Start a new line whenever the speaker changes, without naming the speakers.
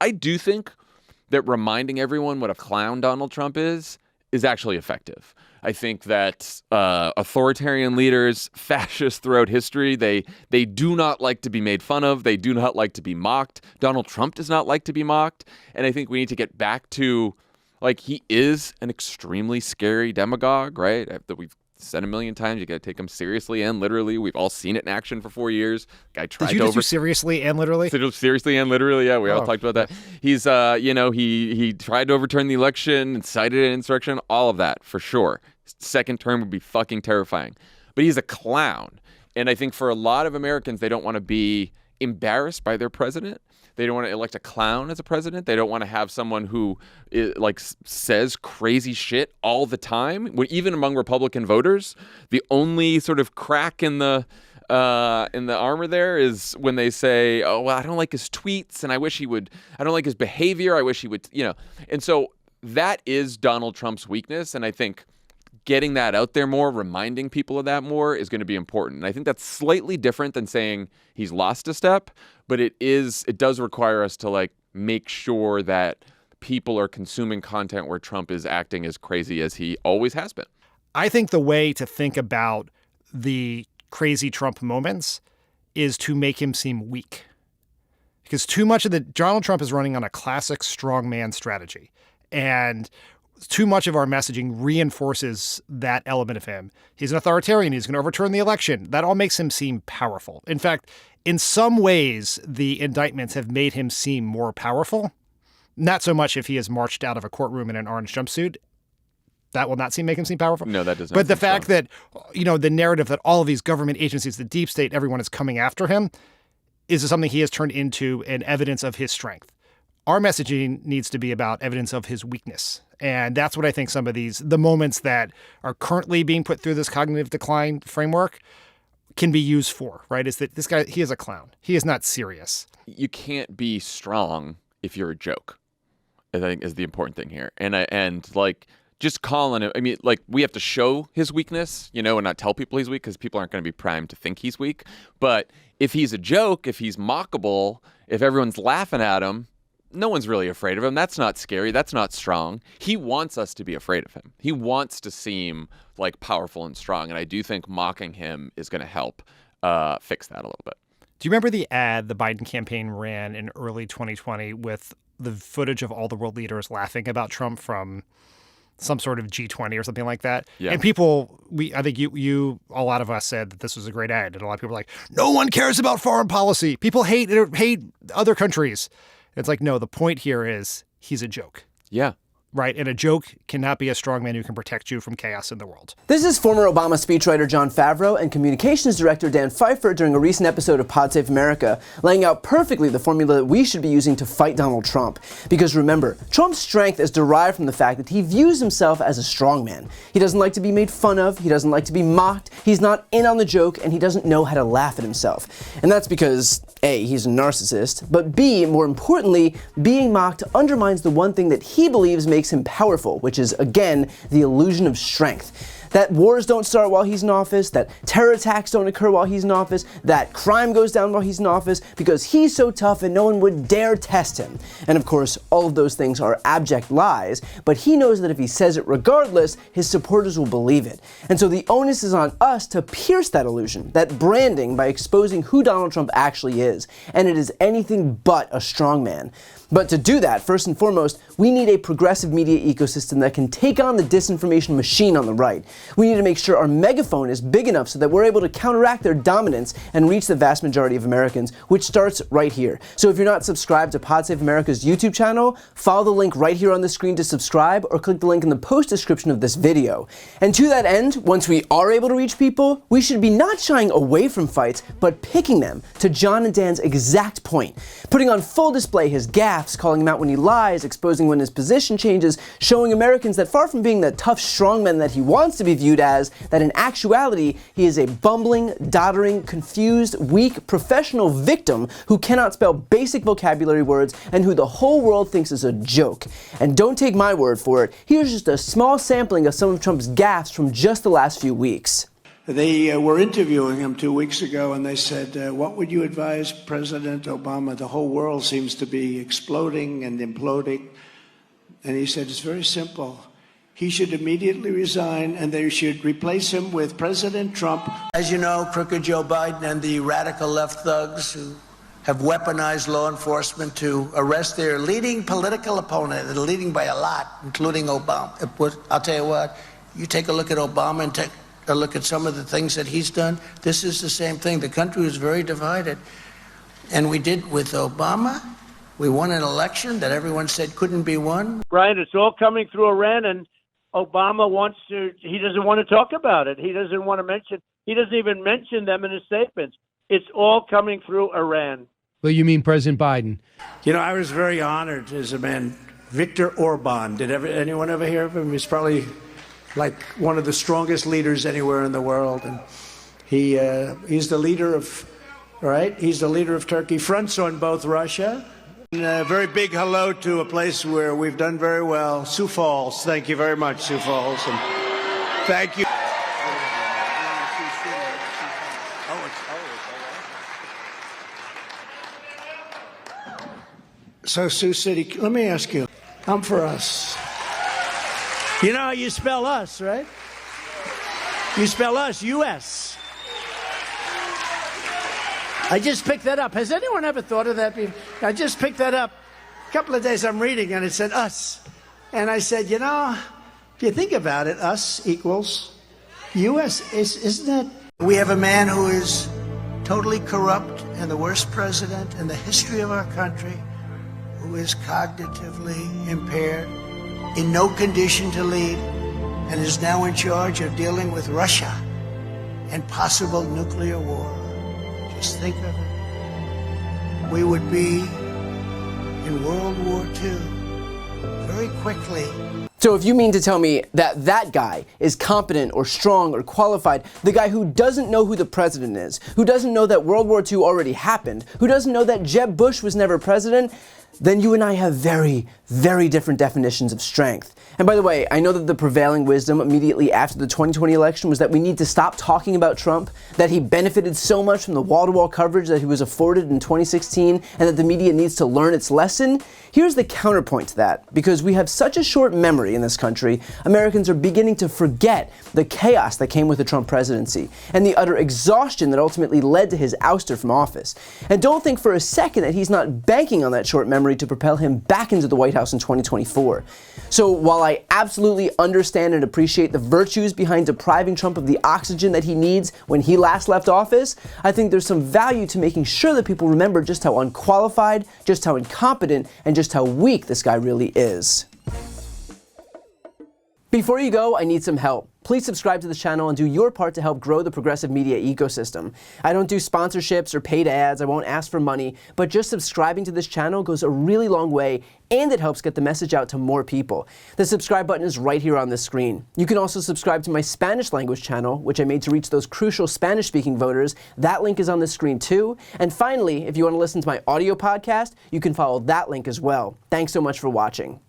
I do think that reminding everyone what a clown Donald Trump is actually effective. I think that authoritarian leaders, fascists throughout history, they do not like to be made fun of. They do not like to be mocked. Donald Trump does not like to be mocked. And I think we need to get back to, like, he is an extremely scary demagogue, right? That we've said a million times. You got to take him seriously and literally. We've all seen it in action for 4 years. Guy tried
Did you
to
just do seriously and literally?
Seriously and literally, yeah. We all talked about that. He's, he tried to overturn the election, incited an insurrection, all of that for sure. Second term would be fucking terrifying. But he's a clown. And I think for a lot of Americans, they don't want to be embarrassed by their president. They don't want to elect a clown as a president. They don't want to have someone who says crazy shit all the time. Even among Republican voters, the only sort of crack in the armor there is when they say, "Oh, well, I don't like his tweets, and I don't like his behavior. I wish he would," And so that is Donald Trump's weakness, and I think getting that out there more, reminding people of that more is going to be important. And I think that's slightly different than saying he's lost a step, but it does require us to make sure that people are consuming content where Trump is acting as crazy as he always has been.
I think the way to think about the crazy Trump moments is to make him seem weak. Because too much of Donald Trump is running on a classic strongman strategy. And too much of our messaging reinforces that element of him. He's an authoritarian. He's going to overturn the election. That all makes him seem powerful. In fact, in some ways, the indictments have made him seem more powerful. Not so much if he is marched out of a courtroom in an orange jumpsuit. That will not make him seem powerful.
No, that does not.
But the fact that, the narrative that all of these government agencies, the deep state, everyone is coming after him is something he has turned into an evidence of his strength. Our messaging needs to be about evidence of his weakness. And that's what I think some of the moments that are currently being put through this cognitive decline framework can be used for, right? Is that this guy, he is a clown. He is not serious.
You can't be strong if you're a joke, I think is the important thing here. And just calling it, we have to show his weakness, and not tell people he's weak because people aren't going to be primed to think he's weak. But if he's a joke, if he's mockable, if everyone's laughing at him, no one's really afraid of him. That's not scary. That's not strong. He wants us to be afraid of him. He wants to seem powerful and strong. And I do think mocking him is going to help fix that a little bit.
Do you remember the ad the Biden campaign ran in early 2020 with the footage of all the world leaders laughing about Trump from some sort of G20 or something like that?
Yeah.
And people, I think a lot of us said that this was a great ad. And a lot of people were like, no one cares about foreign policy. People hate other countries. It's no, the point here is he's a joke.
Yeah.
Right? And a joke cannot be a strongman who can protect you from chaos in the world.
This is former Obama speechwriter Jon Favreau and communications director Dan Pfeiffer during a recent episode of Pod Save America, laying out perfectly the formula that we should be using to fight Donald Trump. Because remember, Trump's strength is derived from the fact that he views himself as a strongman. He doesn't like to be made fun of, he doesn't like to be mocked, he's not in on the joke, and he doesn't know how to laugh at himself. And that's because A, he's a narcissist, but B, more importantly, being mocked undermines the one thing that he believes makes him powerful, which is, again, the illusion of strength. That wars don't start while he's in office, that terror attacks don't occur while he's in office, that crime goes down while he's in office, because he's so tough and no one would dare test him. And of course, all of those things are abject lies, but he knows that if he says it regardless, his supporters will believe it. And so the onus is on us to pierce that illusion, that branding, by exposing who Donald Trump actually is. And it is anything but a strongman. But to do that, first and foremost, we need a progressive media ecosystem that can take on the disinformation machine on the right. We need to make sure our megaphone is big enough so that we're able to counteract their dominance and reach the vast majority of Americans, which starts right here. So if you're not subscribed to Pod Save America's YouTube channel, follow the link right here on the screen to subscribe, or click the link in the post description of this video. And to that end, once we are able to reach people, we should be not shying away from fights, but picking them, to John and Dan's exact point. Putting on full display his gaffs, calling him out when he lies, exposing when his position changes, showing Americans that far from being the tough strongman that he wants to be viewed as, that in actuality, he is a bumbling, doddering, confused, weak, professional victim who cannot spell basic vocabulary words and who the whole world thinks is a joke. And don't take my word for it, here's just a small sampling of some of Trump's gaffes from just the last few weeks.
They were interviewing him 2 weeks ago, and they said, what would you advise President Obama? The whole world seems to be exploding and imploding. And he said, it's very simple. He should immediately resign, and they should replace him with President Trump. As you know, crooked Joe Biden and the radical left thugs who have weaponized law enforcement to arrest their leading political opponent, and leading by a lot, including Obama. I'll tell you what, you take a look at Obama and take a look at some of the things that he's done. This is the same thing. The country was very divided. And we did with Obama. We won an election that everyone said couldn't be won.
Brian, it's all coming through Iran, and Obama he doesn't want to talk about it. He doesn't even mention them in his statements. It's all coming through Iran.
Well, you mean President Biden?
You know, I was very honored as a man. Viktor Orban, anyone ever hear of him? He's probably like one of the strongest leaders anywhere in the world. And he's the leader of, right? He's the leader of Turkey, fronts on both Russia. And a very big hello to a place where we've done very well, Sioux Falls. Thank you very much, Sioux Falls. And thank you. So, Sioux City, let me ask you, I'm for us. You know how you spell us, right? You spell us, U.S. I just picked that up. Has anyone ever thought of that before? I just picked that up. A couple of days I'm reading, and it said us. And I said, you know, if you think about it, us equals U.S., isn't it? We have a man who is totally corrupt and the worst president in the history of our country, who is cognitively impaired, in no condition to lead, and is now in charge of dealing with Russia and possible nuclear war. Just think of it. We would be in World War II very quickly.
So if you mean to tell me that that guy is competent or strong or qualified, the guy who doesn't know who the president is, who doesn't know that World War II already happened, who doesn't know that Jeb Bush was never president, then you and I have very, very different definitions of strength. And by the way, I know that the prevailing wisdom immediately after the 2020 election was that we need to stop talking about Trump, that he benefited so much from the wall-to-wall coverage that he was afforded in 2016, and that the media needs to learn its lesson. Here's the counterpoint to that. Because we have such a short memory in this country, Americans are beginning to forget the chaos that came with the Trump presidency, and the utter exhaustion that ultimately led to his ouster from office. And don't think for a second that he's not banking on that short memory to propel him back into the White House in 2024. So while I absolutely understand and appreciate the virtues behind depriving Trump of the oxygen that he needs when he last left office, I think there's some value to making sure that people remember just how unqualified, just how incompetent, and just how weak this guy really is. Before you go, I need some help. Please subscribe to the channel and do your part to help grow the progressive media ecosystem. I don't do sponsorships or paid ads, I won't ask for money, but just subscribing to this channel goes a really long way, and it helps get the message out to more people. The subscribe button is right here on this screen. You can also subscribe to my Spanish language channel, which I made to reach those crucial Spanish-speaking voters. That link is on the screen too. And finally, if you want to listen to my audio podcast, you can follow that link as well. Thanks so much for watching.